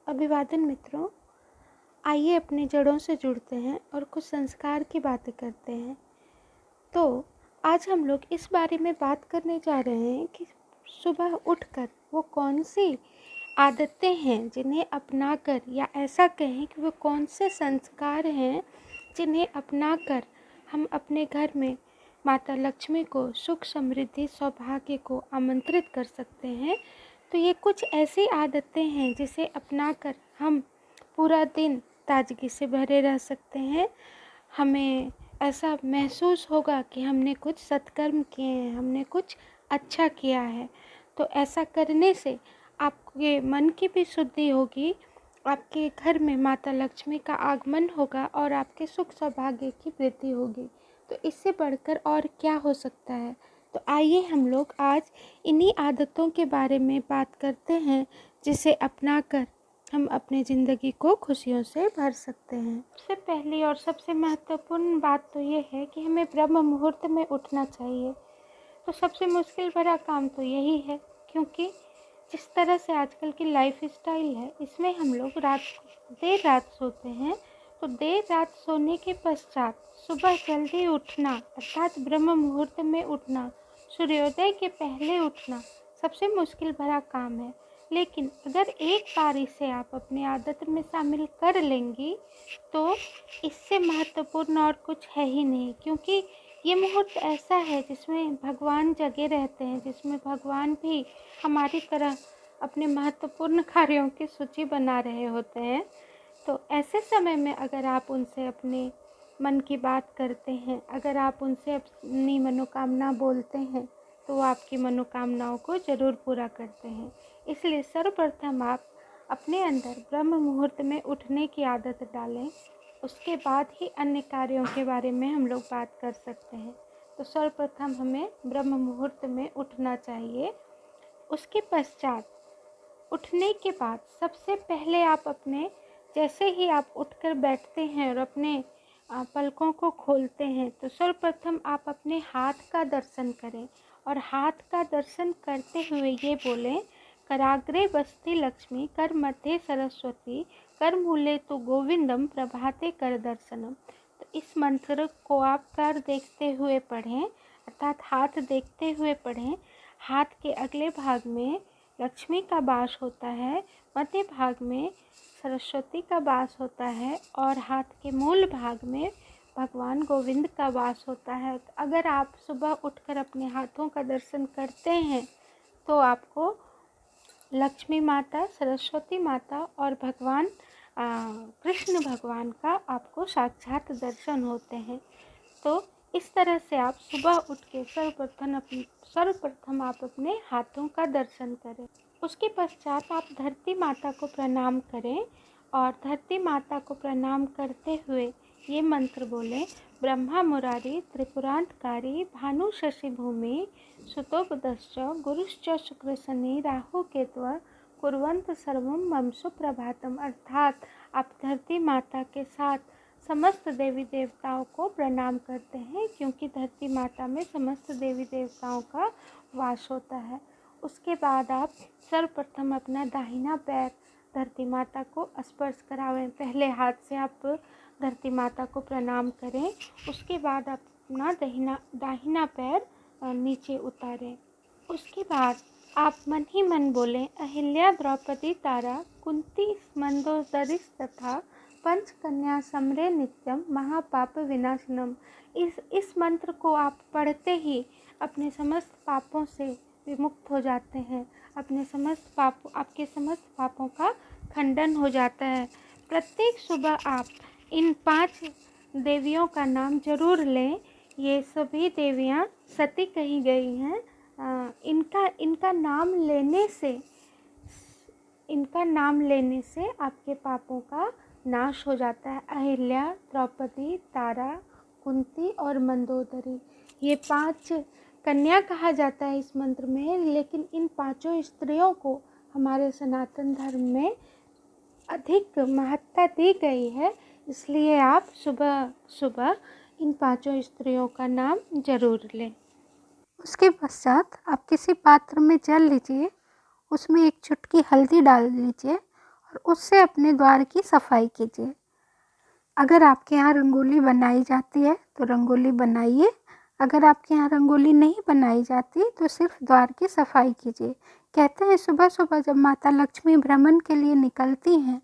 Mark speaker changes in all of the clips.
Speaker 1: अभिवादन मित्रों, आइए अपनी जड़ों से जुड़ते हैं और कुछ संस्कार की बातें करते हैं। तो आज हम लोग इस बारे में बात करने जा रहे हैं कि सुबह उठकर वो कौन सी आदतें हैं जिन्हें अपनाकर, या ऐसा कहें कि वो कौन से संस्कार हैं जिन्हें अपनाकर हम अपने घर में माता लक्ष्मी को सुख, समृद्धि, सौभाग्य को आमंत्रित कर सकते हैं। तो ये कुछ ऐसी आदतें हैं जिसे अपनाकर हम पूरा दिन ताजगी से भरे रह सकते हैं। हमें ऐसा महसूस होगा कि हमने कुछ सत्कर्म किए हैं, हमने कुछ अच्छा किया है। तो ऐसा करने से आपके मन की भी शुद्धि होगी, आपके घर में माता लक्ष्मी का आगमन होगा और आपके सुख सौभाग्य की वृद्धि होगी। तो इससे बढ़कर और क्या हो सकता है। तो आइए हम लोग आज इन्हीं आदतों के बारे में बात करते हैं जिसे अपनाकर हम अपनी ज़िंदगी को खुशियों से भर सकते हैं। सबसे पहली और सबसे महत्वपूर्ण बात तो ये है कि हमें ब्रह्म मुहूर्त में उठना चाहिए। तो सबसे मुश्किल भरा काम तो यही है, क्योंकि जिस तरह से आजकल की लाइफ स्टाइल है, इसमें हम लोग देर रात सोते हैं। तो देर रात सोने के पश्चात सुबह जल्दी उठना, अर्थात ब्रह्म मुहूर्त में उठना, सूर्योदय के पहले उठना सबसे मुश्किल भरा काम है। लेकिन अगर एक बार इसे आप अपनी आदत में शामिल कर लेंगी तो इससे महत्वपूर्ण और कुछ है ही नहीं, क्योंकि ये मुहूर्त ऐसा है जिसमें भगवान जगे रहते हैं, जिसमें भगवान भी हमारी तरह अपने महत्वपूर्ण कार्यों की सूची बना रहे होते हैं। तो ऐसे समय में अगर आप उनसे अपने मन की बात करते हैं, अगर आप उनसे अपनी मनोकामना बोलते हैं, तो वो आपकी मनोकामनाओं को ज़रूर पूरा करते हैं। इसलिए सर्वप्रथम आप अपने अंदर ब्रह्म मुहूर्त में उठने की आदत डालें, उसके बाद ही अन्य कार्यों के बारे में हम लोग बात कर सकते हैं। तो सर्वप्रथम हमें ब्रह्म मुहूर्त में उठना चाहिए। उसके पश्चात उठने के बाद सबसे पहले आप अपने, जैसे ही आप उठकर बैठते हैं और अपने पलकों को खोलते हैं, तो सर्वप्रथम आप अपने हाथ का दर्शन करें और हाथ का दर्शन करते हुए ये बोलें, कराग्रे बस्ती लक्ष्मी, कर मध्य सरस्वती, कर मूले तो गोविंदम, प्रभाते कर दर्शनम। तो इस मंत्र को आप कर देखते हुए पढ़ें, अर्थात हाथ देखते हुए पढ़ें। हाथ के अगले भाग में लक्ष्मी का वास होता है, मध्य भाग में सरस्वती का वास होता है और हाथ के मूल भाग में भगवान गोविंद का वास होता है। तो अगर आप सुबह उठकर अपने हाथों का दर्शन करते हैं तो आपको लक्ष्मी माता, सरस्वती माता और भगवान कृष्ण भगवान का आपको साक्षात दर्शन होते हैं। तो इस तरह से आप सुबह उठ के सर्वप्रथम आप अपने हाथों का दर्शन करें। उसके पश्चात आप धरती माता को प्रणाम करें और धरती माता को प्रणाम करते हुए ये मंत्र बोलें, ब्रह्मा मुरारी त्रिपुरांतकारी, भानु शशि भूमि, सुतोपदश्च गुरुश्च शुक्र शनि, राहु केतु कुर्वन्त सर्वं मम सुप्रभातम। अर्थात आप धरती माता के साथ समस्त देवी देवताओं को प्रणाम करते हैं, क्योंकि धरती माता में समस्त देवी देवताओं का वास होता है। उसके बाद आप सर्वप्रथम अपना दाहिना पैर धरती माता को स्पर्श करावें। पहले हाथ से आप धरती माता को प्रणाम करें, उसके बाद आप अपना दाहिना पैर नीचे उतारें। उसके बाद आप मन ही मन बोलें, अहिल्या द्रौपदी तारा, कुंती मंदोदरी तथा पंच कन्या समरे नित्यम, महापाप विनाशनम। इस मंत्र को आप पढ़ते ही अपने समस्त पापों से विमुक्त हो जाते हैं, आपके समस्त पापों का खंडन हो जाता है। प्रत्येक सुबह आप इन 5 देवियों का नाम जरूर लें। ये सभी देवियाँ सती कही गई हैं। इनका नाम लेने से आपके पापों का नाश हो जाता है। अहिल्या, द्रौपदी, तारा, कुंती और मंदोदरी, ये 5 कन्या कहा जाता है इस मंत्र में, लेकिन इन 5 स्त्रियों को हमारे सनातन धर्म में अधिक महत्ता दी गई है। इसलिए आप सुबह सुबह इन 5 स्त्रियों का नाम जरूर लें। उसके पश्चात आप किसी पात्र में जल लीजिए, उसमें एक चुटकी हल्दी डाल लीजिए और और उससे अपने द्वार की सफाई कीजिए। अगर आपके यहाँ रंगोली बनाई जाती है तो रंगोली बनाइए, अगर आपके यहाँ रंगोली नहीं बनाई जाती तो सिर्फ द्वार की सफाई कीजिए। कहते हैं सुबह सुबह जब माता लक्ष्मी भ्रमण के लिए निकलती हैं,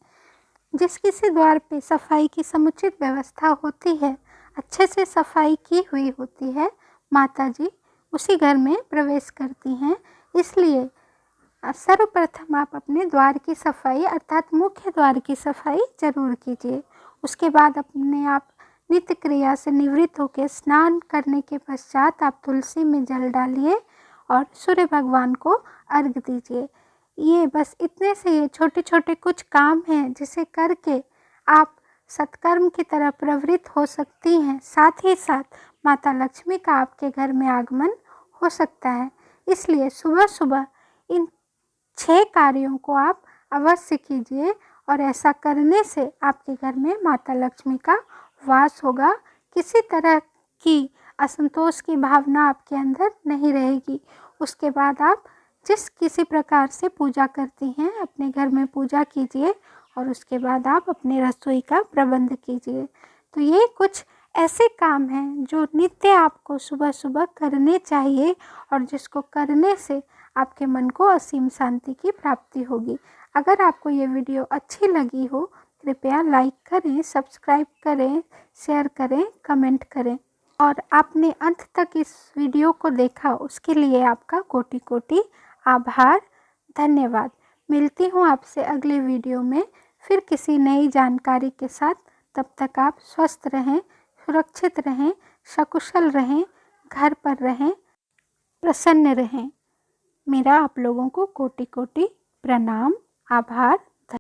Speaker 1: जिस किसी द्वार पे सफाई की समुचित व्यवस्था होती है, अच्छे से सफाई की हुई होती है, माता जी उसी घर में प्रवेश करती हैं। इसलिए सर्वप्रथम आप अपने द्वार की सफाई अर्थात मुख्य द्वार की सफाई जरूर कीजिए। उसके बाद अपने आप नित्य क्रिया से निवृत्त होकर स्नान करने के पश्चात आप तुलसी में जल डालिए और सूर्य भगवान को अर्घ दीजिए। ये बस इतने से ये छोटे छोटे कुछ काम हैं जिसे करके आप सत्कर्म की तरह प्रवृत्त हो सकती हैं। साथ ही साथ माता लक्ष्मी का आपके घर में आगमन हो सकता है। इसलिए सुबह सुबह इन 6 कार्यों को आप अवश्य कीजिए और ऐसा करने से आपके घर में माता लक्ष्मी का वास होगा। किसी तरह की असंतोष की भावना आपके अंदर नहीं रहेगी। उसके बाद आप जिस किसी प्रकार से पूजा करती हैं अपने घर में पूजा कीजिए और उसके बाद आप अपने रसोई का प्रबंध कीजिए। तो ये कुछ ऐसे काम हैं जो नित्य आपको सुबह सुबह करने चाहिए और जिसको करने से आपके मन को असीम शांति की प्राप्ति होगी। अगर आपको ये वीडियो अच्छी लगी हो कृपया लाइक करें, सब्सक्राइब करें, शेयर करें, कमेंट करें और आपने अंत तक इस वीडियो को देखा उसके लिए आपका कोटि कोटि आभार, धन्यवाद। मिलती हूँ आपसे अगले वीडियो में फिर किसी नई जानकारी के साथ। तब तक आप स्वस्थ रहें, सुरक्षित रहें, सकुशल रहें, घर पर रहें, प्रसन्न रहें। मेरा आप लोगों को कोटि कोटि प्रणाम, आभार,